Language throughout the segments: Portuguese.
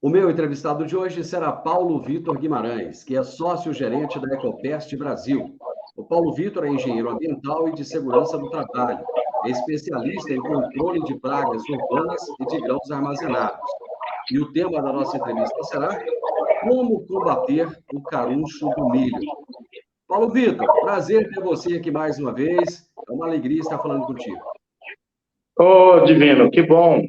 O meu entrevistado de hoje será Paulo Vitor Guimarães, que é sócio-gerente da Ecopest Brasil. O Paulo Vitor é engenheiro ambiental e de segurança do trabalho. É especialista em controle de pragas urbanas e de grãos armazenados. E o tema da nossa entrevista será como combater o caruncho do milho. Paulo Vitor, prazer ter você aqui mais uma vez. É uma alegria estar falando contigo. Ô, Divino, que bom.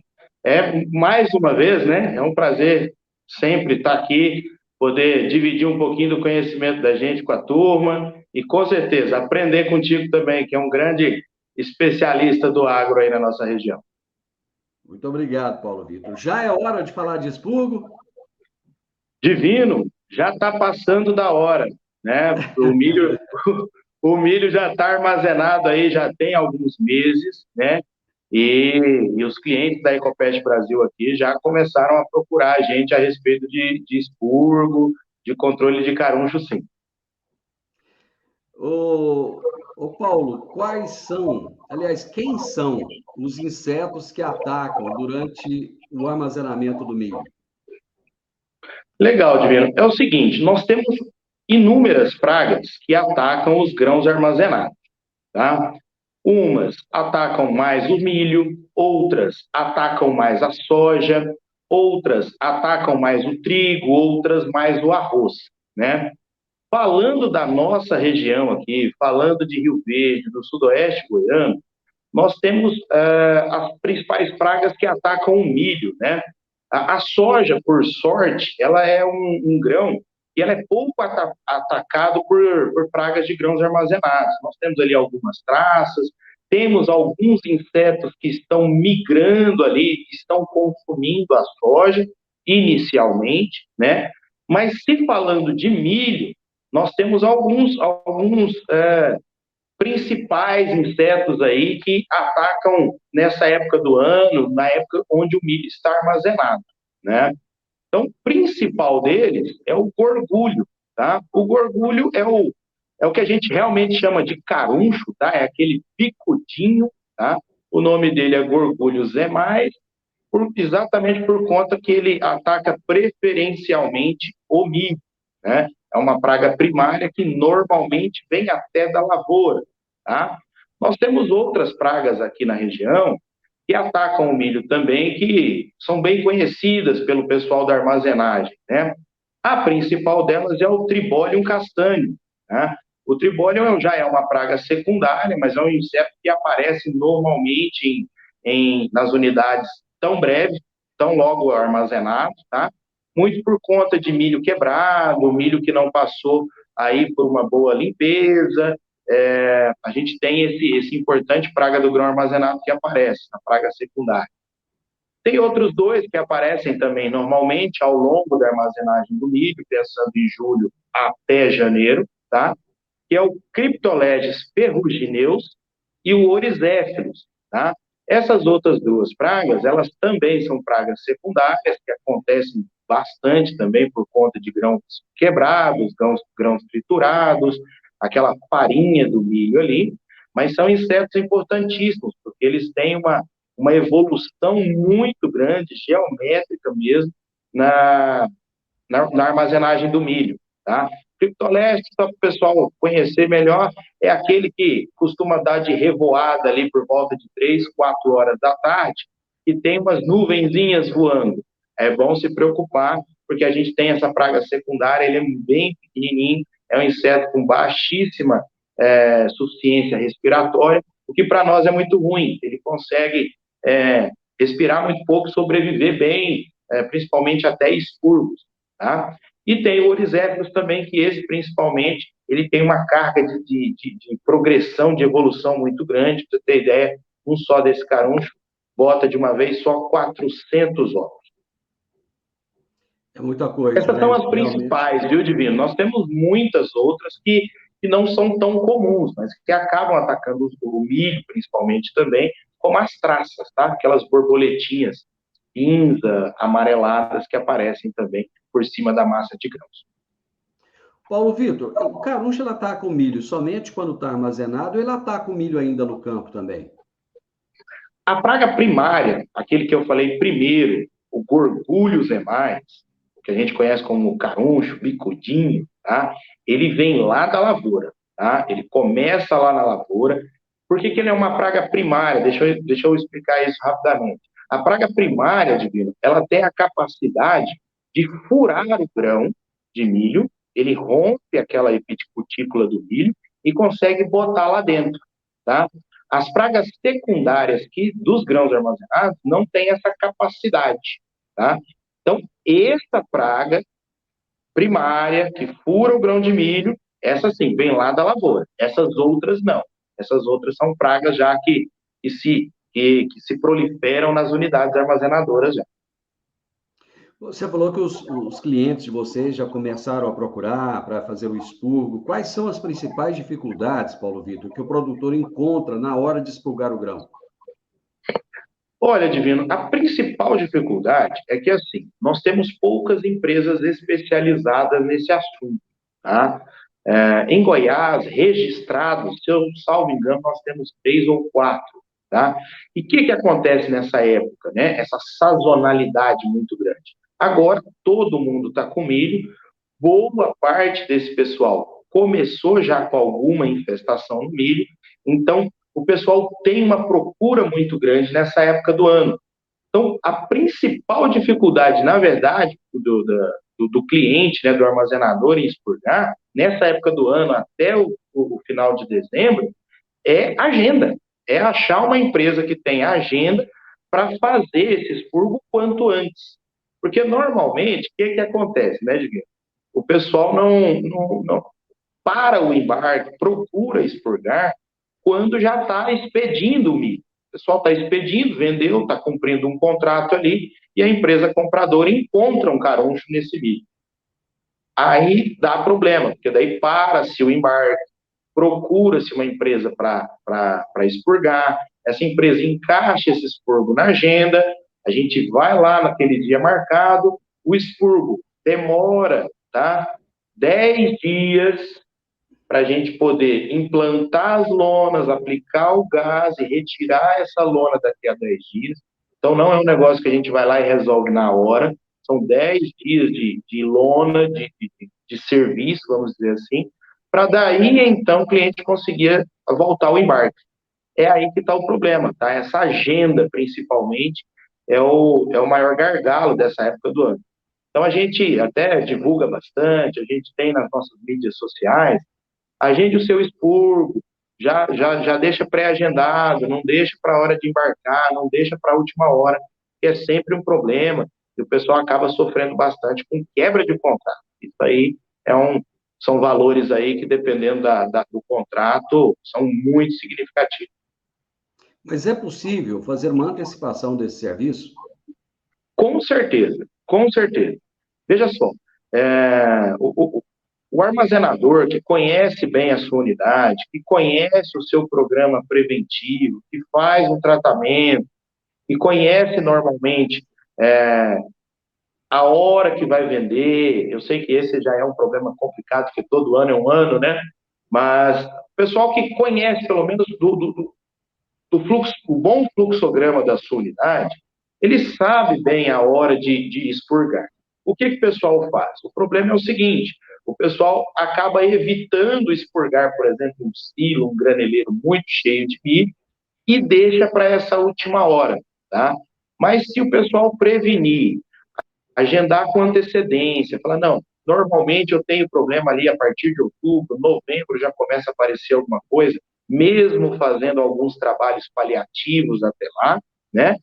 Mais uma vez, né? É um prazer sempre estar aqui, poder dividir um pouquinho do conhecimento da gente com a turma e, com certeza, aprender contigo também, que é um grande especialista do agro aí na nossa região. Muito obrigado, Paulo Vitor. Já é hora de falar de expurgo? Divino, já está passando da hora, né? O milho já está armazenado aí, já tem alguns meses, né? E os clientes da Ecopest Brasil aqui já começaram a procurar a gente a respeito de expurgo, de controle de caruncho, sim. Ô Paulo, quais são, aliás, quem são os insetos que atacam durante o armazenamento do milho? Legal, Divino. É o seguinte, nós temos inúmeras pragas que atacam os grãos armazenados, tá? Umas atacam mais o milho, outras atacam mais a soja, outras atacam mais o trigo, outras mais o arroz, né? Falando da nossa região aqui, falando de Rio Verde, do sudoeste goiano, nós temos as principais pragas que atacam o milho, né? A soja, por sorte, ela é um grão e ela é pouco atacado por pragas de grãos armazenados. Nós temos ali algumas traças, temos alguns insetos que estão migrando ali, que estão consumindo a soja inicialmente, né? Mas se falando de milho, nós temos alguns principais insetos aí que atacam nessa época do ano, na época onde o milho está armazenado, né? Então, o principal deles é o gorgulho, tá? O gorgulho é o que a gente realmente chama de caruncho, tá? É aquele picudinho, tá? O nome dele é gorgulho zemais, exatamente por conta que ele ataca preferencialmente o milho, né? É uma praga primária que normalmente vem até da lavoura, tá? Nós temos outras pragas aqui na região que atacam o milho também, que são bem conhecidas pelo pessoal da armazenagem, né? A principal delas é o Tribólium castanho, né? O Tribólium já é uma praga secundária, mas é um inseto que aparece normalmente nas unidades tão breve, tão logo armazenado, tá? Muito por conta de milho quebrado, milho que não passou aí por uma boa limpeza. A gente tem esse importante praga do grão armazenado que aparece, a praga secundária. Tem outros dois que aparecem também normalmente ao longo da armazenagem do milho, pensando em julho até janeiro, tá? Que é o Cryptoleges ferrugineus e o Oryzéfilos, tá? Essas outras duas pragas, elas também são pragas secundárias, que acontecem bastante também por conta de grãos quebrados, grãos triturados, aquela farinha do milho ali, mas são insetos importantíssimos, porque eles têm uma evolução muito grande, geométrica mesmo, na armazenagem do milho, tá? Criptoleste, só para o pessoal conhecer melhor, é aquele que costuma dar de revoada ali por volta de 3, 4 horas da tarde e tem umas nuvenzinhas voando. É bom se preocupar, porque a gente tem essa praga secundária, ele é bem pequenininho, é um inseto com baixíssima suficiência respiratória, o que para nós é muito ruim. Ele consegue respirar muito pouco, sobreviver bem, principalmente até expurgos, tá? E tem o Oryzéfilos também, que esse, principalmente, ele tem uma carga de progressão, de evolução muito grande. Para você ter ideia, um só desse caruncho bota de uma vez só 400 ovos. É muita coisa, Essas são né? as Realmente. principais, viu, Divino? Nós temos muitas outras que não são tão comuns, mas que acabam atacando o milho, principalmente também, como as traças, tá? Aquelas borboletinhas cinza, amareladas que aparecem também por cima da massa de grãos. Paulo Vitor, o caruncho ele ataca o milho somente quando está armazenado ou ele ataca o milho ainda no campo também? A praga primária, aquele que eu falei primeiro, o gorgulho Zé+, que a gente conhece como caruncho, bicudinho, tá? Ele vem lá da lavoura, tá? Ele começa lá na lavoura. Por que ele é uma praga primária? Deixa eu explicar isso rapidamente. A praga primária, Divino, ela tem a capacidade de furar o grão de milho, ele rompe aquela epiticutícula do milho e consegue botar lá dentro, tá? As pragas secundárias dos grãos armazenados não têm essa capacidade, tá? Então, essa praga primária que fura o grão de milho, essa sim, vem lá da lavoura. Essas outras não. Essas outras são pragas já que se proliferam nas unidades armazenadoras já. Você falou que os clientes de vocês já começaram a procurar para fazer o expurgo. Quais são as principais dificuldades, Paulo Vitor, que o produtor encontra na hora de expurgar o grão? Olha, Divino, a principal dificuldade é que, assim, nós temos poucas empresas especializadas nesse assunto, tá? Em Goiás, registrados, se eu salvo engano, nós temos 3 ou 4, tá? E o que acontece nessa época, né? Essa sazonalidade muito grande. Agora, todo mundo está com milho, boa parte desse pessoal começou já com alguma infestação no milho, então o pessoal tem uma procura muito grande nessa época do ano. Então, a principal dificuldade, na verdade, do cliente, né, do armazenador em expurgar, nessa época do ano até o final de dezembro, é agenda. É achar uma empresa que tem agenda para fazer esse expurgo quanto antes. Porque, normalmente, o que acontece, né, Diguinho? O pessoal não para o embarque, procura expurgar quando já está expedindo o milho. O pessoal está expedindo, vendeu, está cumprindo um contrato ali, e a empresa compradora encontra um caruncho nesse milho. Aí dá problema, porque daí para-se o embarque, procura-se uma empresa para expurgar, essa empresa encaixa esse expurgo na agenda, a gente vai lá naquele dia marcado, o expurgo demora, tá? 10 dias para a gente poder implantar as lonas, aplicar o gás e retirar essa lona daqui a 10 dias. Então, não é um negócio que a gente vai lá e resolve na hora. São 10 dias de lona, de serviço, vamos dizer assim, para daí, então, o cliente conseguir voltar ao embarque. É aí que está o problema, tá? Essa agenda, principalmente, é o maior gargalo dessa época do ano. Então, a gente até divulga bastante, a gente tem nas nossas mídias sociais, agende o seu expurgo, já deixa pré-agendado, não deixa para a hora de embarcar, não deixa para a última hora, que é sempre um problema, e o pessoal acaba sofrendo bastante com quebra de contrato. Isso aí são valores aí que, dependendo do contrato, são muito significativos. Mas é possível fazer uma antecipação desse serviço? Com certeza, com certeza. Veja só, o armazenador que conhece bem a sua unidade, que conhece o seu programa preventivo, que faz um tratamento, que conhece normalmente a hora que vai vender, eu sei que esse já é um problema complicado, porque todo ano é um ano, né? Mas o pessoal que conhece pelo menos do fluxo, o bom fluxograma da sua unidade, ele sabe bem a hora de expurgar. O que o pessoal faz? O problema é o seguinte, o pessoal acaba evitando expurgar, por exemplo, um silo, um graneleiro muito cheio de milho, e deixa para essa última hora, tá? Mas se o pessoal prevenir, agendar com antecedência, falar, não, normalmente eu tenho problema ali a partir de outubro, novembro já começa a aparecer alguma coisa, mesmo fazendo alguns trabalhos paliativos até lá, né?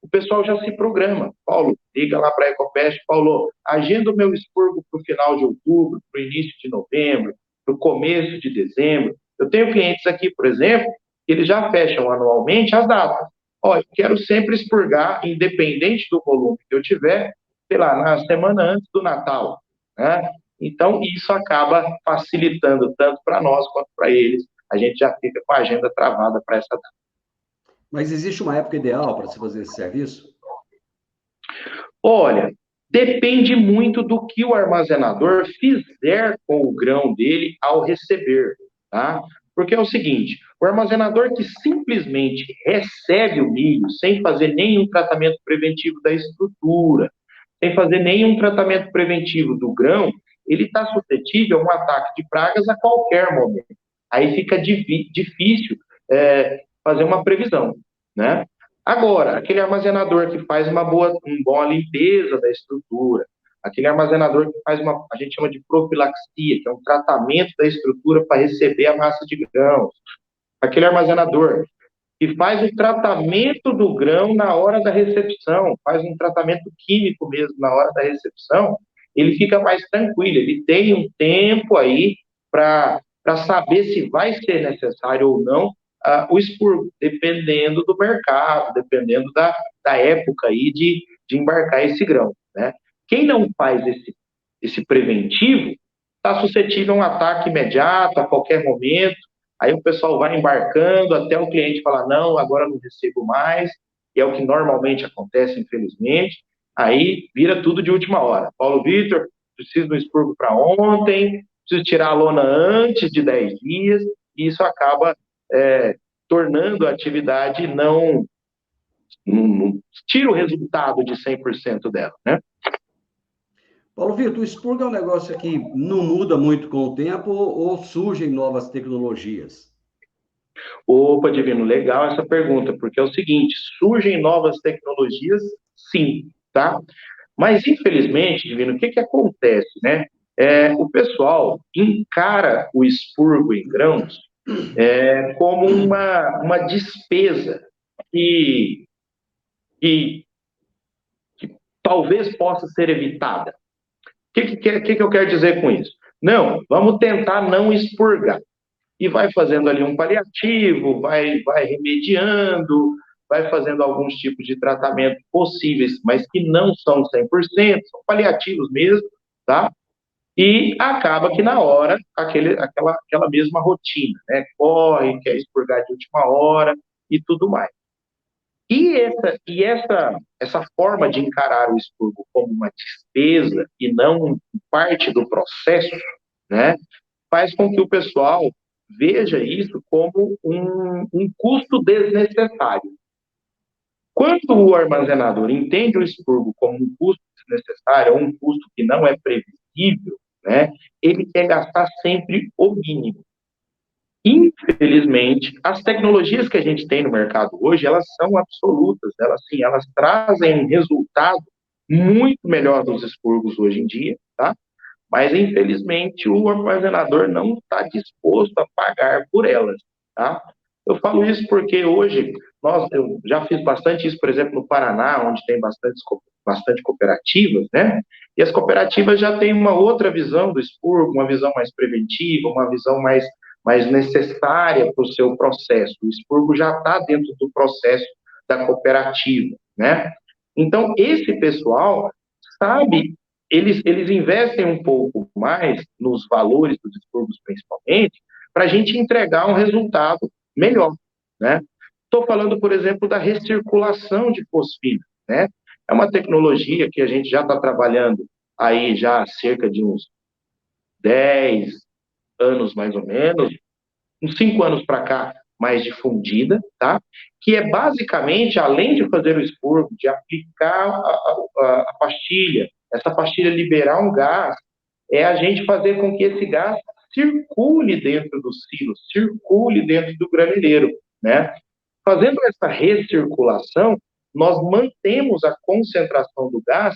O pessoal já se programa. Paulo, liga lá para a Ecopest, Paulo, agenda o meu expurgo para o final de outubro, para o início de novembro, para o começo de dezembro. Eu tenho clientes aqui, por exemplo, que eles já fecham anualmente as datas. Olha, eu quero sempre expurgar, independente do volume que eu tiver, sei lá, na semana antes do Natal, né? Então, isso acaba facilitando tanto para nós quanto para eles. A gente já fica com a agenda travada para essa data. Mas existe uma época ideal para se fazer esse serviço? Olha, depende muito do que o armazenador fizer com o grão dele ao receber, tá? Porque é o seguinte, O armazenador que simplesmente recebe o milho sem fazer nenhum tratamento preventivo da estrutura, sem fazer nenhum tratamento preventivo do grão, ele está suscetível a um ataque de pragas a qualquer momento. Aí fica difícil fazer uma previsão, né? Agora, aquele armazenador que faz uma boa limpeza da estrutura, aquele armazenador que faz a gente chama de profilaxia, que é um tratamento da estrutura para receber a massa de grãos, aquele armazenador que faz o tratamento do grão na hora da recepção, faz um tratamento químico mesmo na hora da recepção, ele fica mais tranquilo, ele tem um tempo aí para saber se vai ser necessário ou não o expurgo, dependendo do mercado, dependendo da época aí de embarcar esse grão, né? Quem não faz esse preventivo está suscetível a um ataque imediato, a qualquer momento. Aí o pessoal vai embarcando até o cliente falar, não, agora não recebo mais, que é o que normalmente acontece, infelizmente. Aí vira tudo de última hora. Paulo Vitor, preciso do expurgo para ontem, preciso tirar a lona antes de 10 dias, e isso acaba tornando a atividade não tira o resultado de 100% dela, né? Paulo Vitor, o expurgo é um negócio que não muda muito com o tempo ou surgem novas tecnologias? Opa, Divino, legal essa pergunta, porque é o seguinte, surgem novas tecnologias, sim, tá? Mas, infelizmente, Divino, o que acontece, né? O pessoal encara o expurgo em grãos como uma despesa que, que, que talvez possa ser evitada. O que eu quero dizer com isso? Não, vamos tentar não expurgar. E vai fazendo ali um paliativo, vai remediando, vai fazendo alguns tipos de tratamento possíveis, mas que não são 100%, são paliativos mesmo, tá? E acaba que na hora, aquela mesma rotina, né? Corre, quer expurgar de última hora e tudo mais. E essa forma de encarar o expurgo como uma despesa e não parte do processo, né? Faz com que o pessoal veja isso como um custo desnecessário. Quando o armazenador entende o expurgo como um custo desnecessário, ou um custo que não é previsível, né, ele quer gastar sempre o mínimo. Infelizmente, as tecnologias que a gente tem no mercado hoje, elas são absolutas, elas trazem um resultado muito melhor dos expurgos hoje em dia, tá? Mas, infelizmente, o armazenador não está disposto a pagar por elas, tá? Eu falo isso porque hoje, eu já fiz bastante isso, por exemplo, no Paraná, onde tem bastante cooperativas, né? E as cooperativas já têm uma outra visão do expurgo, uma visão mais preventiva, uma visão mais necessária para o seu processo. O expurgo já está dentro do processo da cooperativa, né? Então, esse pessoal sabe, eles investem um pouco mais nos valores dos expurgos, principalmente, para a gente entregar um resultado melhor, né? Estou falando, por exemplo, da recirculação de fosfina, né? É uma tecnologia que a gente já está trabalhando aí já há cerca de uns 10 anos, mais ou menos, uns 5 anos para cá, mais difundida, tá? Que é basicamente, além de fazer o expurgo, de aplicar a pastilha, essa pastilha liberar um gás, é a gente fazer com que esse gás circule dentro do silo, circule dentro do graneleiro, né? Fazendo essa recirculação, nós mantemos a concentração do gás,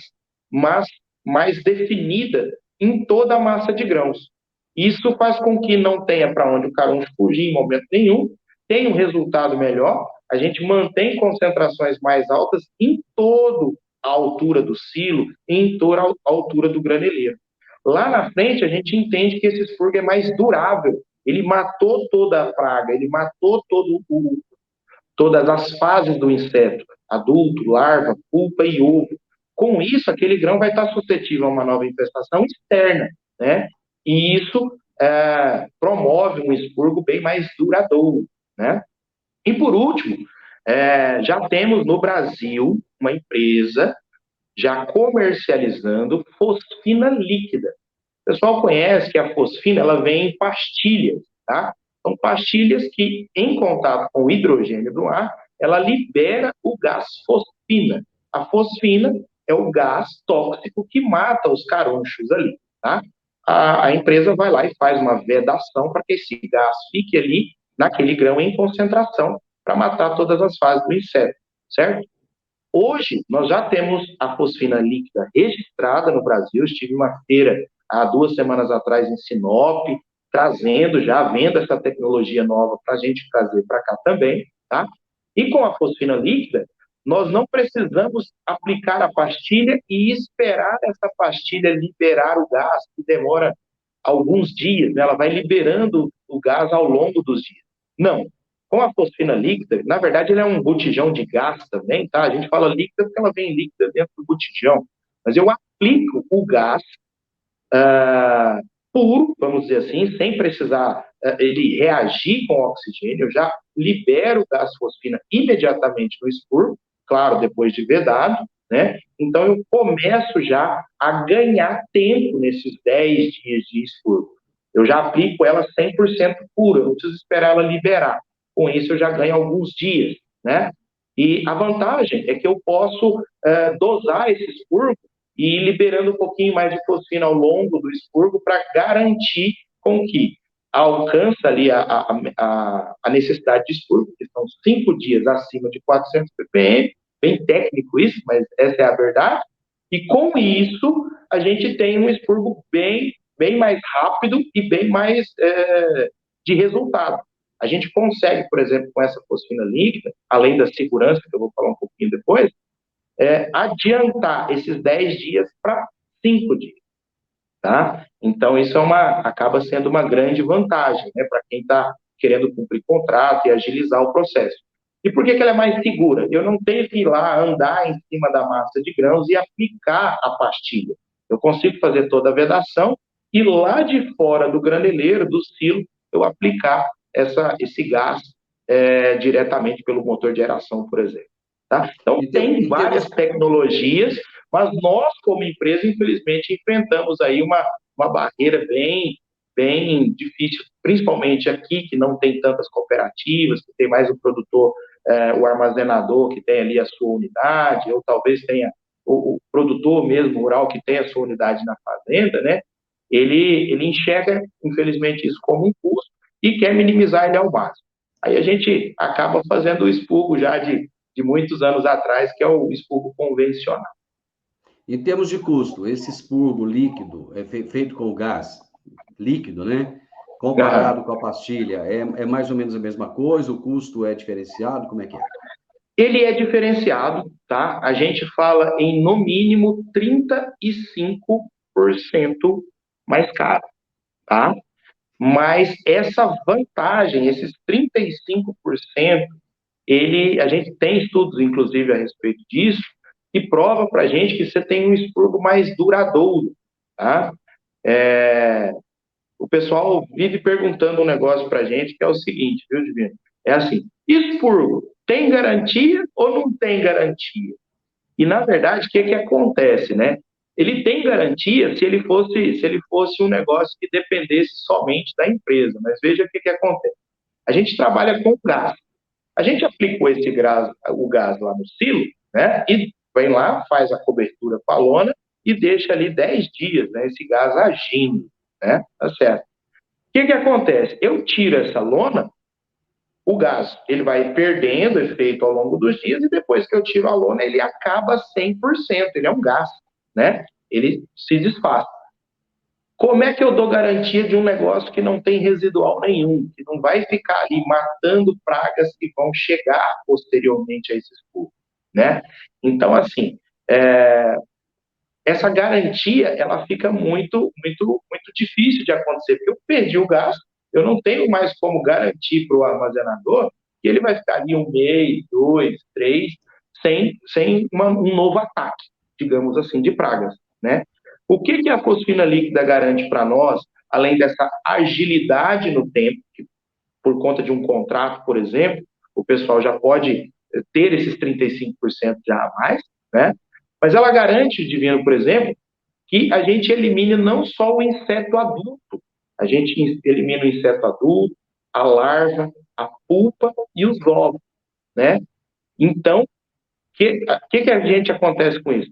mas mais definida em toda a massa de grãos. Isso faz com que não tenha para onde o caruncho fugir em momento nenhum, tenha um resultado melhor, a gente mantém concentrações mais altas em toda a altura do silo, em toda a altura do graneleiro. Lá na frente, a gente entende que esse expurgo é mais durável, ele matou toda a praga, ele matou todas as fases do inseto, adulto, larva, pulpa e ovo. Com isso, aquele grão vai estar suscetível a uma nova infestação externa, né? E isso promove um expurgo bem mais duradouro, né? E por último, já temos no Brasil uma empresa já comercializando fosfina líquida. O pessoal conhece que a fosfina ela vem em pastilhas, tá? São pastilhas que, em contato com o hidrogênio do ar, ela libera o gás fosfina. A fosfina é o gás tóxico que mata os carunchos ali, tá? A empresa vai lá e faz uma vedação para que esse gás fique ali naquele grão em concentração para matar todas as fases do inseto, certo? Hoje, nós já temos a fosfina líquida registrada no Brasil. Estive uma feira há 2 semanas atrás em Sinop, trazendo, já vendo essa tecnologia nova para a gente trazer para cá também, tá? E com a fosfina líquida, nós não precisamos aplicar a pastilha e esperar essa pastilha liberar o gás, que demora alguns dias, né? Ela vai liberando o gás ao longo dos dias. Não. Com a fosfina líquida, na verdade, ela é um botijão de gás também, tá? A gente fala líquida porque ela vem líquida dentro do botijão. Mas eu aplico o gás puro, vamos dizer assim, sem precisar ele reagir com o oxigênio. Eu já libero o gás fosfina imediatamente no expurgo, claro, depois de vedado, né? Então, eu começo já a ganhar tempo nesses 10 dias de expurgo. Eu já aplico ela 100% pura, eu não preciso esperar ela liberar. Com isso, eu já ganho alguns dias, né? E a vantagem é que eu posso dosar esse expurgo e ir liberando um pouquinho mais de fosfina ao longo do expurgo para garantir com que alcança ali a necessidade de expurgo, que são 5 dias acima de 400 ppm, bem técnico isso, mas essa é a verdade, e com isso a gente tem um expurgo bem mais rápido e bem mais de resultado. A gente consegue, por exemplo, com essa fosfina líquida, além da segurança, que eu vou falar um pouquinho depois, adiantar esses 10 dias para 5 dias, tá? Então, isso acaba sendo uma grande vantagem, né, para quem está querendo cumprir contrato e agilizar o processo. E por que ela é mais segura? Eu não tenho que ir lá andar em cima da massa de grãos e aplicar a pastilha. Eu consigo fazer toda a vedação e lá de fora do graneleiro, do silo, eu aplicar esse gás diretamente pelo motor de aeração, por exemplo. Tá? Então, tem várias tecnologias, mas nós, como empresa, infelizmente, enfrentamos aí uma barreira bem difícil, principalmente aqui, que não tem tantas cooperativas, que tem mais o produtor, o armazenador, que tem ali a sua unidade, ou talvez tenha o produtor mesmo rural, que tem a sua unidade na fazenda, né? Ele enxerga, infelizmente, isso como um custo e quer minimizar ele ao máximo. Aí a gente acaba fazendo o expurgo já de muitos anos atrás, que é o expurgo convencional. Em termos de custo, esse expurgo líquido é feito com gás líquido, né? Comparado com a pastilha, é mais ou menos a mesma coisa? O custo é diferenciado? Como é que é? Ele é diferenciado, tá? A gente fala em, no mínimo, 35% mais caro, tá? Mas essa vantagem, esses 35%, a gente tem estudos, inclusive, a respeito disso, que prova para a gente que você tem um expurgo mais duradouro, tá? O pessoal vive perguntando um negócio para a gente, que é o seguinte, viu, Divino? É assim, expurgo tem garantia ou não tem garantia? E, na verdade, o que acontece, né? Ele tem garantia se ele fosse um negócio que dependesse somente da empresa, mas veja o que acontece. A gente trabalha com gás. A gente aplicou o gás lá no silo, né? E vem lá, faz a cobertura com a lona e deixa ali 10 dias, né? Esse gás agindo, né? Tá certo. O que acontece? Eu tiro essa lona, o gás ele vai perdendo efeito ao longo dos dias e depois que eu tiro a lona, ele acaba 100%. Ele é um gás, né? Ele se desfaz. Como é que eu dou garantia de um negócio que não tem residual nenhum, que não vai ficar ali matando pragas que vão chegar posteriormente a esse expurgo, né? Então, assim, essa garantia, ela fica muito difícil de acontecer, porque eu perdi o gás, eu não tenho mais como garantir para o armazenador que ele vai ficar ali 1 mês, 2, 3, sem um novo ataque, digamos assim, de pragas, né? O que a fosfina líquida garante para nós, além dessa agilidade no tempo, que por conta de um contrato, por exemplo, o pessoal já pode ter esses 35% já a mais, né? Mas ela garante, Divino, por exemplo, que a gente elimine não só o inseto adulto, a gente elimina o inseto adulto, a larva, a pulpa e os ovos, né? Então, o que a gente acontece com isso?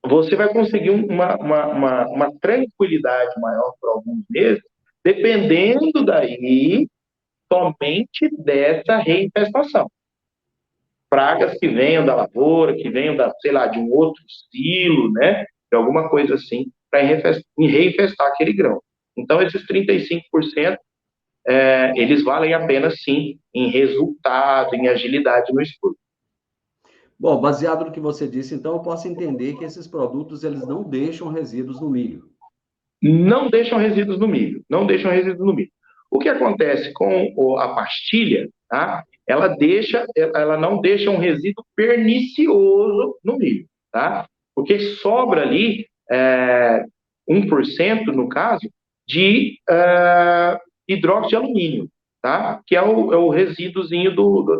Você vai conseguir uma tranquilidade maior por alguns meses, dependendo daí somente dessa reinfestação. Pragas que venham da lavoura, que venham sei lá, de um outro silo, né? De alguma coisa assim, para reinfestar aquele grão. Então, esses 35%, eles valem a pena, sim, em resultado, em agilidade no estudo. Bom, baseado no que você disse, então, eu posso entender que esses produtos, eles não deixam resíduos no milho. Não deixam resíduos no milho, não deixam resíduos no milho. O que acontece com a pastilha, tá? Ela não deixa um resíduo pernicioso no milho, tá? Porque sobra ali 1%, no caso, de hidróxido de alumínio, tá? Que é o resíduozinho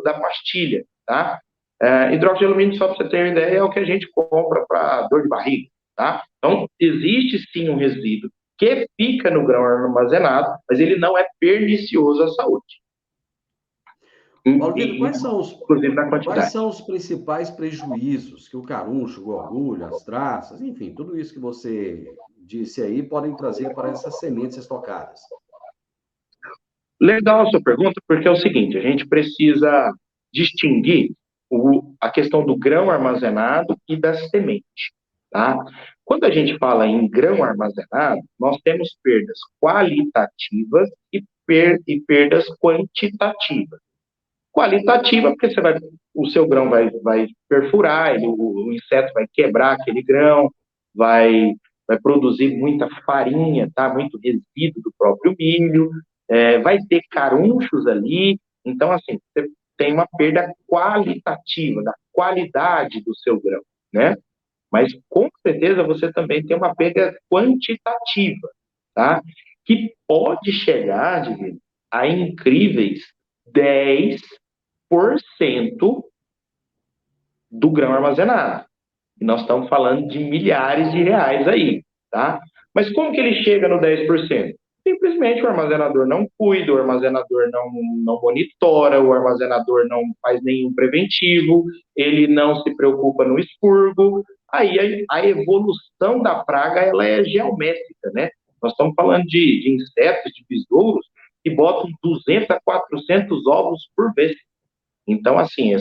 da pastilha, tá? Hidróxido de alumínio, só para você ter uma ideia, é o que a gente compra para dor de barriga, tá? Então, existe sim um resíduo que fica no grão armazenado, mas ele não é pernicioso à saúde. Paulo Vitor, Inclusive na quais quantidade. são os principais prejuízos que o caruncho, o gorgulho, as traças, enfim, tudo isso que você disse aí, podem trazer para essas sementes estocadas? Legal a sua pergunta, porque é o seguinte, a gente precisa distinguir a questão do grão armazenado e da semente, tá? Quando a gente fala em grão armazenado, nós temos perdas qualitativas e perdas quantitativas. Qualitativa, porque o seu grão vai perfurar, o inseto vai quebrar aquele grão, vai produzir muita farinha, tá? Muito resíduo do próprio milho, vai ter carunchos ali. Então, assim, você tem uma perda qualitativa, da qualidade do seu grão, né? Mas, com certeza, você também tem uma perda quantitativa, tá? Que pode chegar, Divino, a incríveis 10% do grão armazenado. E nós estamos falando de milhares de reais aí, tá? Mas como que ele chega no 10%? Simplesmente o armazenador não cuida, o armazenador não monitora, o armazenador não faz nenhum preventivo, ele não se preocupa no expurgo. Aí a evolução da praga ela é geométrica, né? Nós estamos falando de insetos, de besouros, que botam 200 a 400 ovos por vez. Então, assim,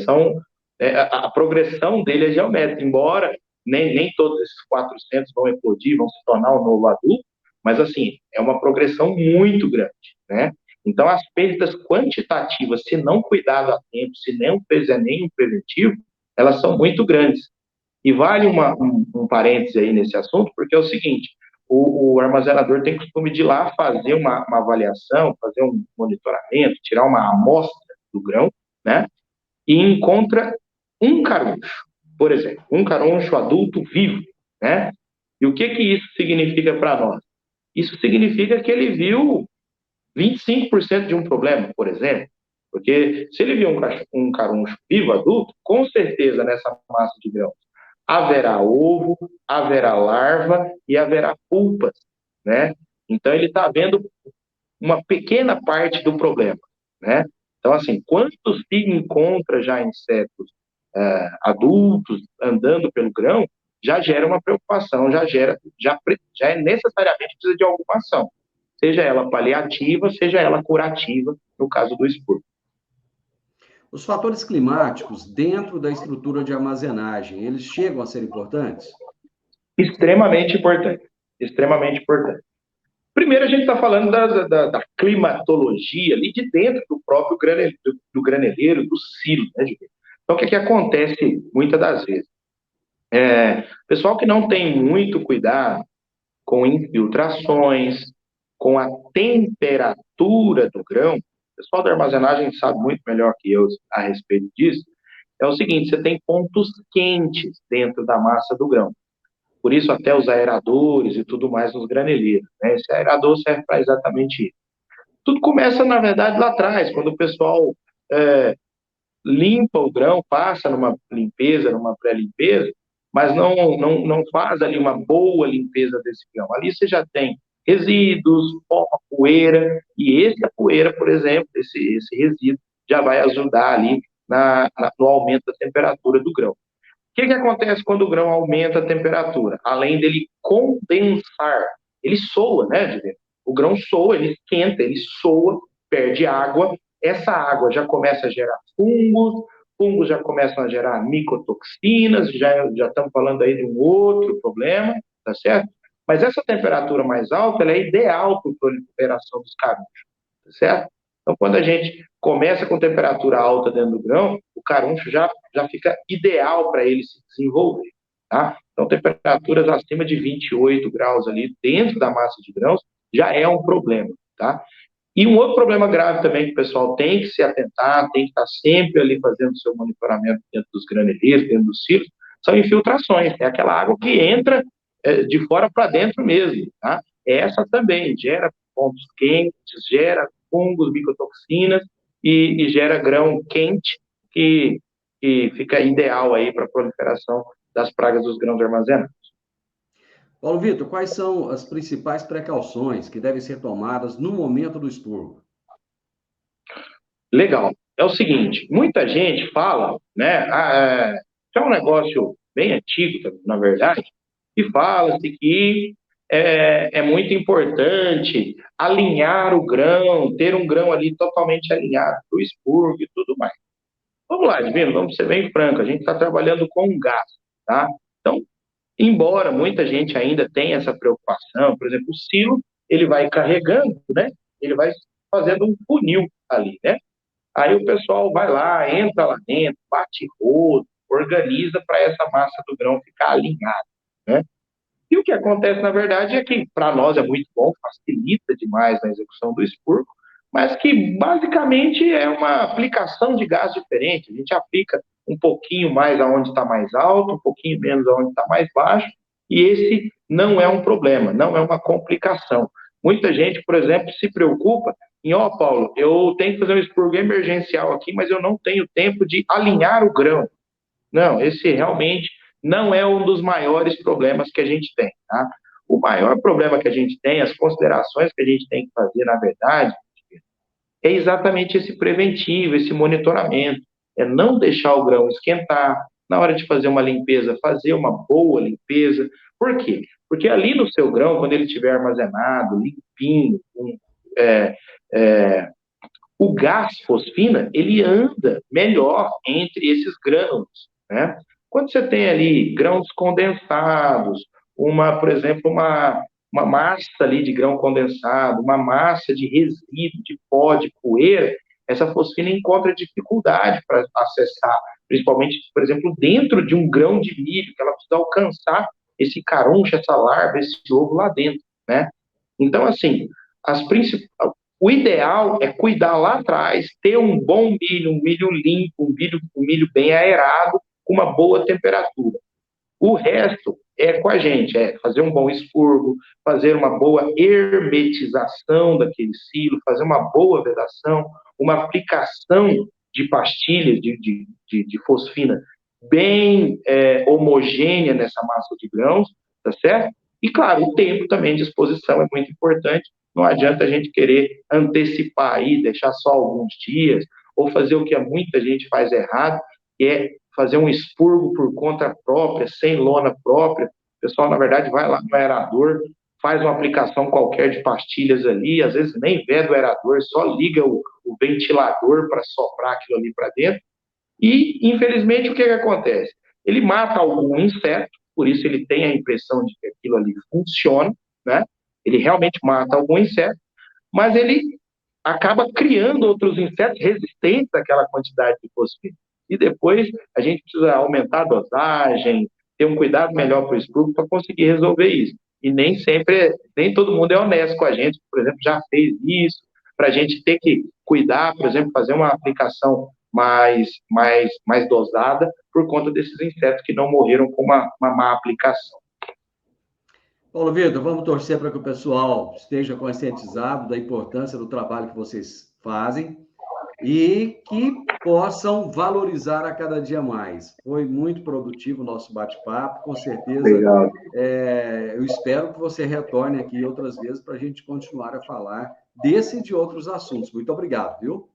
a progressão dele é geométrica, embora nem todos esses 400 vão eclodir, vão se tornar um novo adulto, mas, assim, é uma progressão muito grande, né? Então, as perdas quantitativas, se não cuidado a tempo, se não fizer nenhum preventivo, elas são muito grandes. E vale um parêntese aí nesse assunto, porque é o seguinte, o armazenador tem costume de ir lá fazer uma avaliação, fazer um monitoramento, tirar uma amostra do grão, né? E encontra um caruncho, por exemplo, um caruncho adulto vivo, né? E o que isso significa para nós? Isso significa que ele viu 25% de um problema, por exemplo, porque se ele viu um caruncho vivo adulto, com certeza nessa massa de grãos haverá ovo, haverá larva e haverá pulpas, né? Então ele está vendo uma pequena parte do problema, né? Então, assim, quando se encontra já insetos adultos andando pelo grão, já gera uma preocupação, já é necessariamente precisa de alguma ação, seja ela paliativa, seja ela curativa, no caso do expurgo. Os fatores climáticos dentro da estrutura de armazenagem, eles chegam a ser importantes? Extremamente importante, extremamente importante. Primeiro, a gente está falando da climatologia ali de dentro do próprio graneleiro, do silo, né, gente? Então, o que acontece muitas das vezes? Pessoal que não tem muito cuidado com infiltrações, com a temperatura do grão, o pessoal da armazenagem sabe muito melhor que eu a respeito disso, é o seguinte, você tem pontos quentes dentro da massa do grão. Por isso, até os aeradores e tudo mais nos graneleiros, né? Esse aerador serve para exatamente isso. Tudo começa, na verdade, lá atrás, quando o pessoal limpa o grão, passa numa limpeza, numa pré-limpeza, mas não faz ali uma boa limpeza desse grão. Ali você já tem resíduos, pó, poeira, e a poeira, por exemplo, esse resíduo, já vai ajudar ali no aumento da temperatura do grão. O que acontece quando o grão aumenta a temperatura? Além dele condensar, ele soa, né, Divino? O grão soa, ele esquenta, ele soa, perde água, essa água já começa a gerar fungos já começam a gerar micotoxinas, já estamos falando aí de um outro problema, tá certo? Mas essa temperatura mais alta, ela é ideal para a proliferação dos carunchos, tá certo? Então, quando a gente começa com temperatura alta dentro do grão, o caruncho já fica ideal para ele se desenvolver, tá? Então, temperaturas acima de 28 graus ali dentro da massa de grãos já é um problema, tá? E um outro problema grave também que o pessoal tem que se atentar, tem que estar sempre ali fazendo o seu monitoramento dentro dos graneleiros, dentro dos silos, são infiltrações. É aquela água que entra de fora para dentro mesmo, tá? Essa também gera pontos quentes, gera fungos, micotoxinas e gera grão quente que fica ideal aí para a proliferação das pragas dos grãos armazenados. Paulo Vitor, quais são as principais precauções que devem ser tomadas no momento do expurgo? Legal. É o seguinte, muita gente fala, né, é um negócio bem antigo, na verdade, e fala-se que é muito importante alinhar o grão, ter um grão ali totalmente alinhado para o expurgo e tudo mais. Vamos lá, Divino, vamos ser bem franco, a gente está trabalhando com gás, tá? Então, embora muita gente ainda tenha essa preocupação, por exemplo, o silo, ele vai carregando, né? Ele vai fazendo um funil ali, né? Aí o pessoal vai lá, entra lá dentro, bate rodo, organiza para essa massa do grão ficar alinhada, né? E o que acontece, na verdade, é que para nós é muito bom, facilita demais na execução do expurgo, mas que basicamente é uma aplicação de gás diferente. A gente aplica um pouquinho mais aonde está mais alto, um pouquinho menos aonde está mais baixo, e esse não é um problema, não é uma complicação. Muita gente, por exemplo, se preocupa em, ó, Paulo, eu tenho que fazer um expurgo emergencial aqui, mas eu não tenho tempo de alinhar o grão. Não, esse realmente não é um dos maiores problemas que a gente tem, tá? O maior problema que a gente tem, as considerações que a gente tem que fazer, na verdade, é exatamente esse preventivo, esse monitoramento. É não deixar o grão esquentar, na hora de fazer uma limpeza, fazer uma boa limpeza. Por quê? Porque ali no seu grão, quando ele estiver armazenado, limpinho, é, é, o gás fosfina, ele anda melhor entre esses grãos, né? Quando você tem ali grãos condensados, por exemplo, uma massa ali de grão condensado, uma massa de resíduo, de pó, de poeira, essa fosfina encontra dificuldade para acessar, principalmente, por exemplo, dentro de um grão de milho, que ela precisa alcançar esse caruncho, essa larva, esse ovo lá dentro, né? Então, assim, o ideal é cuidar lá atrás, ter um bom milho, um milho limpo, um milho bem aerado, com uma boa temperatura. O resto é com a gente, é fazer um bom expurgo, fazer uma boa hermetização daquele silo, fazer uma boa vedação, uma aplicação de pastilhas de fosfina bem homogênea nessa massa de grãos, tá certo? E, claro, o tempo também de exposição é muito importante. Não adianta a gente querer antecipar aí, deixar só alguns dias, ou fazer o que muita gente faz errado, que é fazer um expurgo por conta própria, sem lona própria. O pessoal, na verdade, vai lá no aerador, faz uma aplicação qualquer de pastilhas ali, às vezes nem vê o aerador, só liga o ventilador para soprar aquilo ali para dentro. E, infelizmente, o que acontece? Ele mata algum inseto, por isso ele tem a impressão de que aquilo ali funciona, né? Ele realmente mata algum inseto, mas ele acaba criando outros insetos resistentes àquela quantidade de fosfina. E depois a gente precisa aumentar a dosagem, ter um cuidado melhor para o expurgo para conseguir resolver isso. E nem todo mundo é honesto com a gente, por exemplo, já fez isso, para a gente ter que cuidar, por exemplo, fazer uma aplicação mais dosada por conta desses insetos que não morreram com uma má aplicação. Paulo Vitor, vamos torcer para que o pessoal esteja conscientizado da importância do trabalho que vocês fazem. e que possam valorizar a cada dia mais. Foi muito produtivo o nosso bate-papo, com certeza. Legal. Eu espero que você retorne aqui outras vezes para a gente continuar a falar desse e de outros assuntos. Muito obrigado, viu?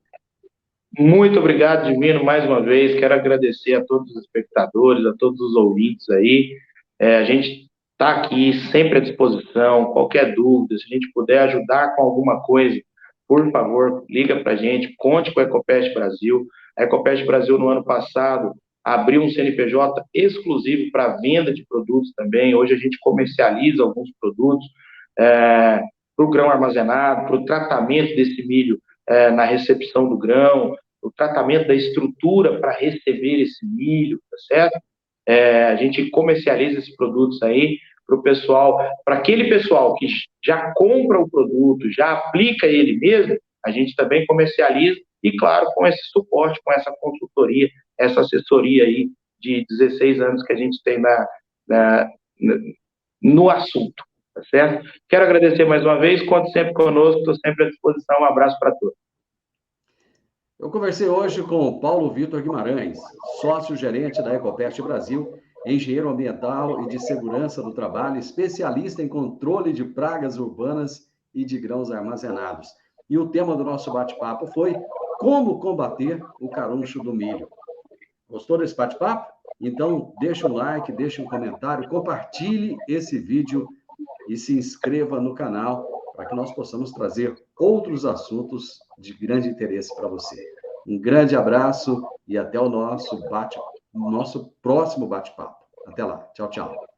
Muito obrigado, Divino, mais uma vez. Quero agradecer a todos os espectadores, a todos os ouvintes aí. A gente está aqui sempre à disposição. Qualquer dúvida, se a gente puder ajudar com alguma coisa, por favor, liga para a gente, conte com a Ecopest Brasil. A Ecopest Brasil, no ano passado, abriu um CNPJ exclusivo para venda de produtos também. Hoje a gente comercializa alguns produtos para o grão armazenado, para o tratamento desse milho na recepção do grão, o tratamento da estrutura para receber esse milho, tá certo? A gente comercializa esses produtos aí para o pessoal, para aquele pessoal que já compra o produto, já aplica ele mesmo, a gente também comercializa e, claro, com esse suporte, com essa consultoria, essa assessoria aí de 16 anos que a gente tem no assunto, tá certo? Quero agradecer mais uma vez, conte sempre conosco, estou sempre à disposição, um abraço para todos. Eu conversei hoje com o Paulo Vitor Guimarães, sócio-gerente da Ecopest Brasil, engenheiro ambiental e de segurança do trabalho, especialista em controle de pragas urbanas e de grãos armazenados. E o tema do nosso bate-papo foi como combater o caruncho do milho. Gostou desse bate-papo? Então, deixa um like, deixa um comentário, compartilhe esse vídeo e se inscreva no canal para que nós possamos trazer outros assuntos de grande interesse para você. Um grande abraço e até o nosso próximo bate-papo. Até lá. Tchau, tchau.